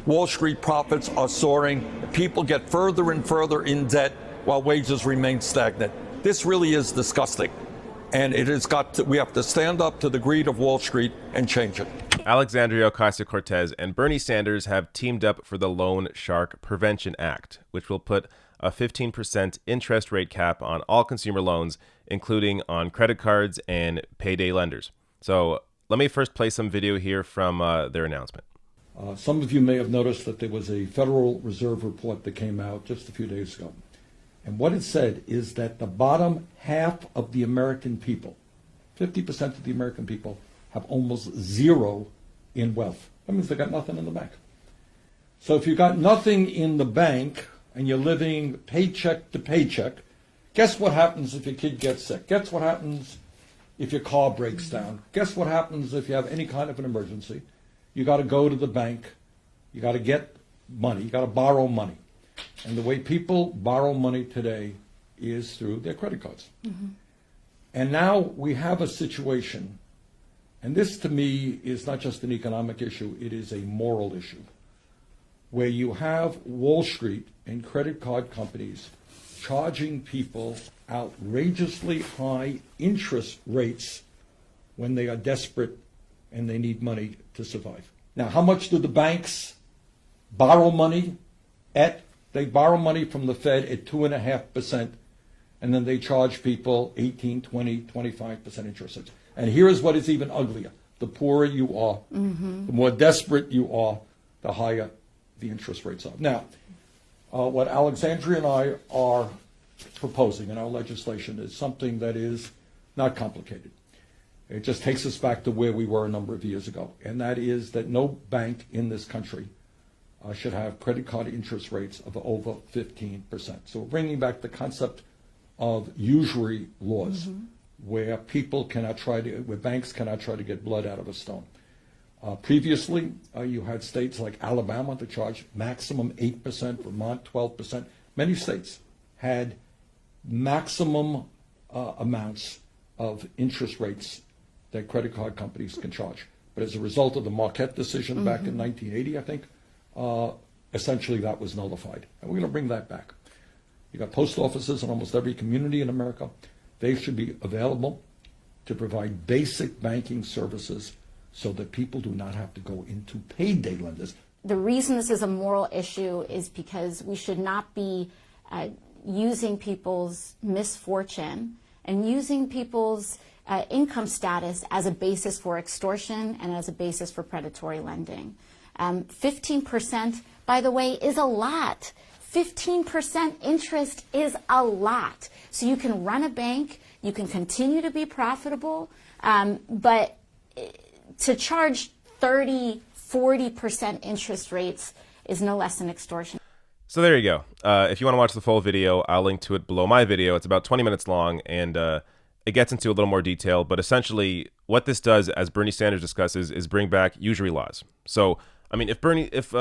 Wall Street profits are soaring. People get further and further in debt while wages remain stagnant. This really is disgusting. And we have to stand up to the greed of Wall Street and change it. Alexandria Ocasio-Cortez and Bernie Sanders have teamed up for the Loan Shark Prevention Act, which will put a 15% interest rate cap on all consumer loans, including on credit cards and payday lenders. So let me first play some video here from their announcement. Some of you may have noticed that there was a Federal Reserve report that came out just a few days ago. And what it said is that the bottom half of the American people, 50% of the American people, have almost zero in wealth. That means they got nothing in the bank. So if you got nothing in the bank and you're living paycheck to paycheck, guess what happens if your kid gets sick? Guess what happens if your car breaks down? Guess what happens if you have any kind of an emergency? You got to go to the bank. You got to get money. You got to borrow money. And the way people borrow money today is through their credit cards. Mm-hmm. And now we have a situation, and this to me is not just an economic issue, it is a moral issue, where you have Wall Street and credit card companies charging people outrageously high interest rates when they are desperate and they need money to survive. Now, how much do the banks borrow money at? They borrow money from the Fed at 2.5%, and then they charge people 18, 20, 25% interest rates. And here is what is even uglier. The poorer you are, the more desperate you are, the higher the interest rates are. Now, what Alexandria and I are proposing in our legislation is something that is not complicated. It just takes us back to where we were a number of years ago, and that is that no bank in this country should have credit card interest rates of over 15%. So we're bringing back the concept of usury laws, where banks cannot try to get blood out of a stone. Previously, you had states like Alabama that charged maximum 8%, Vermont 12%. Many states had maximum amounts of interest rates that credit card companies can charge. But as a result of the Marquette decision back in 1980, I think, essentially that was nullified. And we're going to bring that back. You got post offices in almost every community in America. They should be available to provide basic banking services so that people do not have to go into payday lenders. The reason this is a moral issue is because we should not be using people's misfortune and using people's income status as a basis for extortion and as a basis for predatory lending. 15%, by the way, is a lot. 15% interest is a lot. So you can run a bank, you can continue to be profitable, but to charge 30, 40% interest rates is no less than extortion. So there you go. If you want to watch the full video, I'll link to it below my video. It's about 20 minutes long, and it gets into a little more detail. But essentially, what this does, as Bernie Sanders discusses, is bring back usury laws. So, I mean, if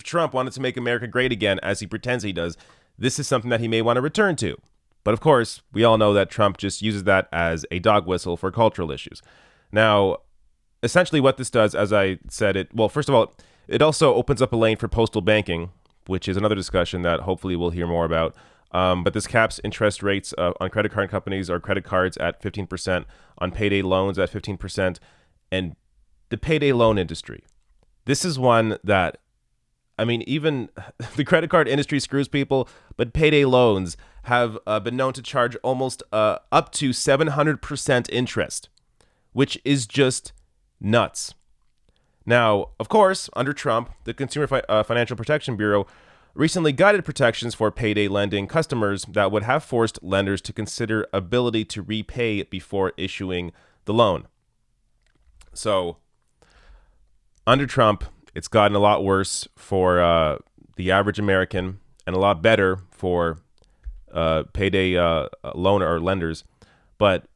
Trump wanted to make America great again, as he pretends he does, this is something that he may want to return to. But of course, we all know that Trump just uses that as a dog whistle for cultural issues. Now, essentially what this does, as I said, first of all, it also opens up a lane for postal banking, which is another discussion that hopefully we'll hear more about. But this caps interest rates on credit card companies or credit cards at 15%, on payday loans at 15%, and the payday loan industry. This is one that, I mean, even the credit card industry screws people, but payday loans have been known to charge almost up to 700% interest, which is just nuts. Now, of course, under Trump, the Consumer Financial Protection Bureau recently guided protections for payday lending customers that would have forced lenders to consider ability to repay before issuing the loan. So, under Trump, it's gotten a lot worse for the average American and a lot better for payday loan or lenders. But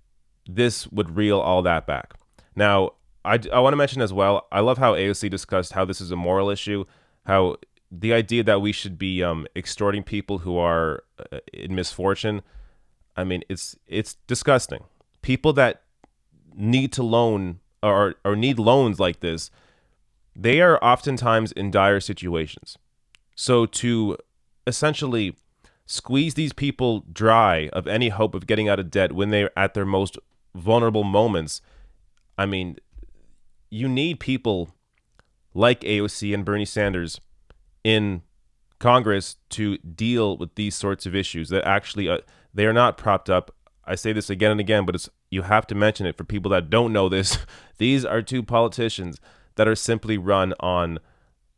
this would reel all that back. Now, I want to mention as well, I love how AOC discussed how this is a moral issue, how the idea that we should be extorting people who are in misfortune. I mean, it's disgusting. People that need to loan or need loans like this, they are oftentimes in dire situations. So to essentially squeeze these people dry of any hope of getting out of debt when they're at their most vulnerable moments, I mean, you need people like AOC and Bernie Sanders in Congress to deal with these sorts of issues that actually they are not propped up. I say this again and again, but you have to mention it for people that don't know this. These are two politicians that are simply run on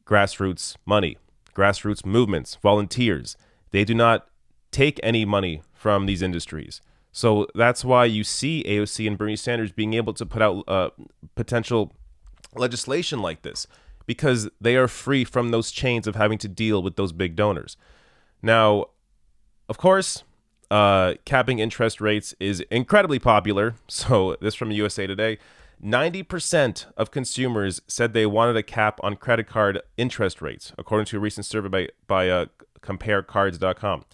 grassroots money, grassroots movements, volunteers. They do not take any money from these industries. So that's why you see AOC and Bernie Sanders being able to put out potential legislation like this, because they are free from those chains of having to deal with those big donors. Now, of course, capping interest rates is incredibly popular. So this from USA Today, 90% of consumers said they wanted a cap on credit card interest rates, according to a recent survey by comparecards.com.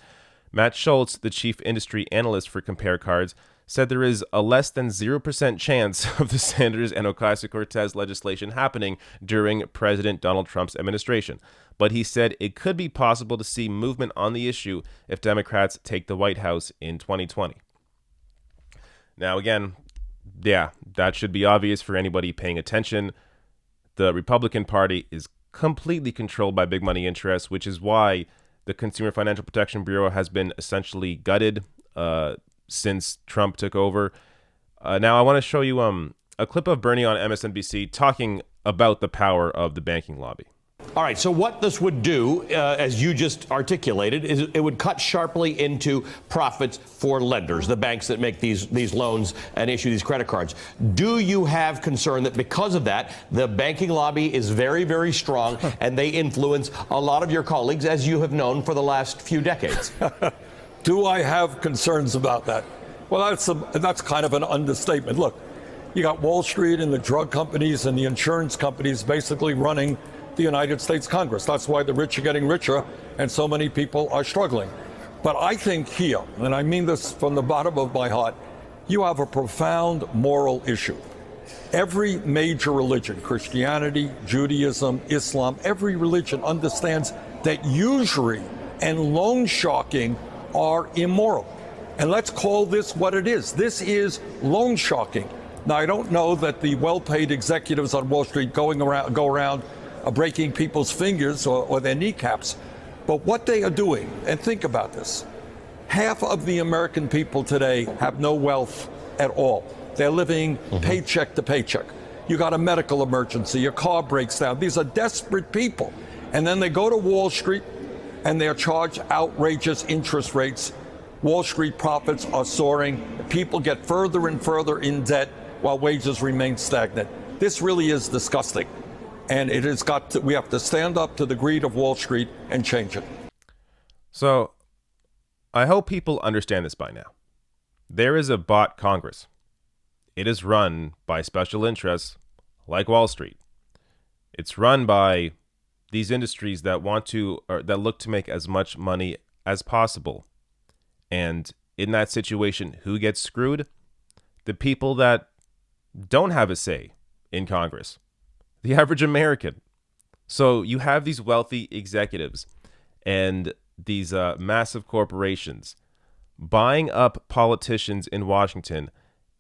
Matt Schultz, the chief industry analyst for Compare Cards, said there is a less than 0% chance of the Sanders and ocasio-cortez legislation happening during President Donald Trump's administration. But he said it could be possible to see movement on the issue if Democrats take the White House in 2020. Now, again, yeah, that should be obvious for anybody paying attention. The Republican Party is completely controlled by big money interests, which is why the Consumer Financial Protection Bureau has been essentially gutted since Trump took over. Now, I want to show you a clip of Bernie on MSNBC talking about the power of the banking lobby. All right, so what this would do, as you just articulated, is it would cut sharply into profits for lenders, the banks that make these loans and issue these credit cards. Do you have concern that because of that, the banking lobby is very, very strong and they influence a lot of your colleagues, as you have known for the last few decades? Do I have concerns about that? Well, that's kind of an understatement. Look, you got Wall Street and the drug companies and the insurance companies basically running the United States Congress. That's why the rich are getting richer and so many people are struggling. But I think here, and I mean this from the bottom of my heart, you have a profound moral issue. Every major religion, Christianity, Judaism, Islam, every religion understands that usury and loan sharking are immoral. And let's call this what it is. This is loan sharking. Now, I don't know that the well-paid executives on Wall Street go around breaking people's fingers or their kneecaps. But what they are doing, and think about this, half of the American people today have no wealth at all. They're living paycheck to paycheck. You got a medical emergency, your car breaks down. These are desperate people. And then they go to Wall Street and they're charged outrageous interest rates. Wall Street profits are soaring. People get further and further in debt while wages remain stagnant. This really is disgusting. And it has got to, we have to stand up to the greed of Wall Street and change it. So I hope people understand this by now. There is a bot Congress. It is run by special interests like Wall Street. It's run by these industries that want to, or that look to make as much money as possible. And in that situation, who gets screwed? The people that don't have a say in Congress. The average American. So you have these wealthy executives and these massive corporations buying up politicians in Washington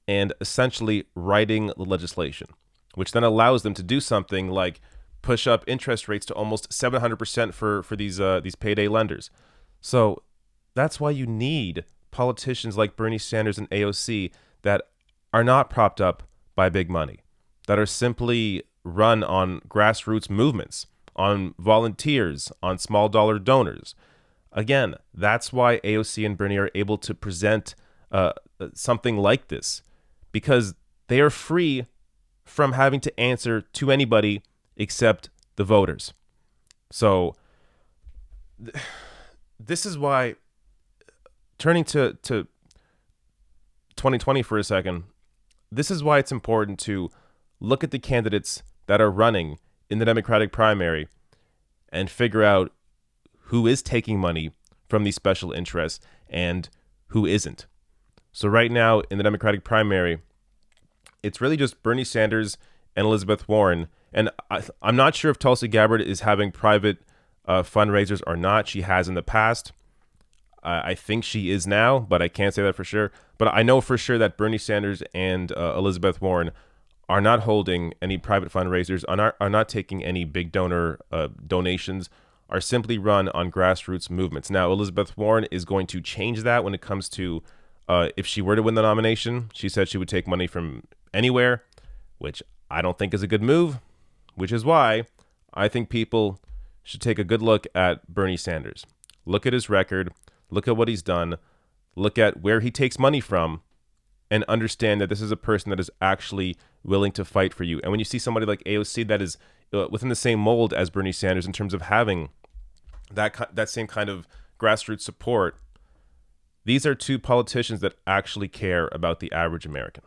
and essentially writing the legislation, which then allows them to do something like push up interest rates to almost 700% for these payday lenders. So that's why you need politicians like Bernie Sanders and AOC that are not propped up by big money, that are simply run on grassroots movements, on volunteers, on small dollar donors. Again, that's why AOC and Bernie are able to present something like this, because they are free from having to answer to anybody except the voters. So this is why, turning to 2020 for a second, this is why it's important to look at the candidates that are running in the Democratic primary and figure out who is taking money from these special interests and who isn't. So right now in the Democratic primary, it's really just Bernie Sanders and Elizabeth Warren. And I'm not sure if Tulsi Gabbard is having private fundraisers or not. She has in the past. I think she is now, but I can't say that for sure. But I know for sure that Bernie Sanders and Elizabeth Warren are not holding any private fundraisers, are not taking any big donor donations, are simply run on grassroots movements. Now, Elizabeth Warren is going to change that when it comes to if she were to win the nomination. She said she would take money from anywhere, which I don't think is a good move, which is why I think people should take a good look at Bernie Sanders. Look at his record. Look at what he's done. Look at where he takes money from and understand that this is a person that is actually willing to fight for you. And when you see somebody like AOC that is within the same mold as Bernie Sanders in terms of having that same kind of grassroots support, these are two politicians that actually care about the average American.